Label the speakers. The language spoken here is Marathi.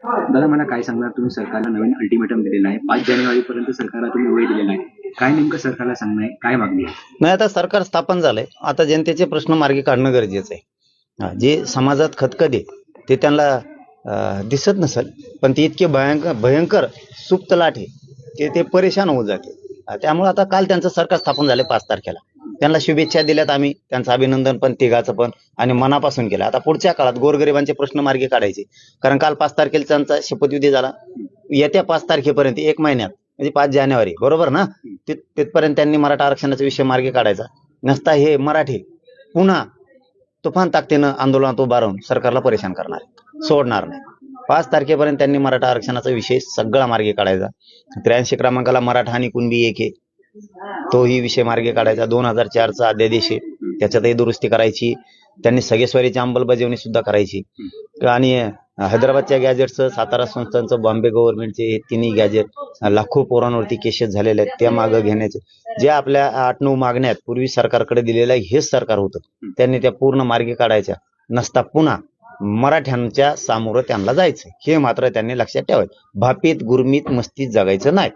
Speaker 1: दादा मला काय सांगणार, तुम्ही सरकारला नवीन अल्टिमेटम दिलेला आहे, 5 जानेवारीपर्यंत सरकारला तुम्ही वेळ दिलेला आहे, काय नेमकं सरकारला सांगणं आहे, काय मागणी आहे?
Speaker 2: नाही, आता सरकार स्थापन झालंय, आता जनतेचे प्रश्न मार्गी काढणं गरजेचं आहे. जे समाजात खतखते ते त्यांना दिसत नसेल, पण ते इतके भयंकर भयंकर सुप्त लाट आहे ते परेशान होऊन जाते. त्यामुळे आता काल त्यांचं सरकार स्थापन झालं 5 तारखेला. त्यांना शुभेच्छा दिल्यात आम्ही, त्यांचं अभिनंदन पण तिघाचं पण आणि मनापासून केलं. आता पुढच्या काळात गोरगरिबांचे प्रश्न मार्गी काढायचे, कारण काल 5 तारखेला त्यांचा शपथविधी झाला. येत्या 5 तारखेपर्यंत 1 महिन्यात म्हणजे 5 जानेवारी बरोबर ना, तिथपर्यंत त्यांनी मराठा आरक्षणाचा विषय मार्गी काढायचा. नसता हे मराठी पुन्हा तुफान ताकदीनं आंदोलनात उभा राहून सरकारला परेशान करणार, सोडणार नाही. 5 तारखेपर्यंत त्यांनी मराठा आरक्षणाचा विषय सगळा मार्गी काढायचा. 83 क्रमांकाला मराठा आणि कुणबी एक आहे, तोही विषय मार्गी काढायचा. 2004चा अध्यादेश आहे, त्याच्यातही दुरुस्ती करायची. त्यांनी सगळेश्वरीची अंमलबजावणी सुद्धा करायची. आणि हैदराबादच्या गॅजेटचं, सातारा संस्थांचं, बॉम्बे गव्हर्नमेंटचे हे तिन्ही गॅजेट, लाखो पोरांवरती केसेस झालेले आहेत, त्या मागं घेण्याचे जे आपल्या 8-9 मागण्या आहेत पूर्वी सरकारकडे दिलेलं आहे, हेच सरकार होतं. त्यांनी त्या पूर्ण मार्गी काढायच्या. नसता पुन्हा मराठ्यांच्या सामोरं त्यांना जायचं, हे मात्र त्यांनी लक्षात ठेवायचं. भापीत गुरमीत मस्तीत जगायचं नाही.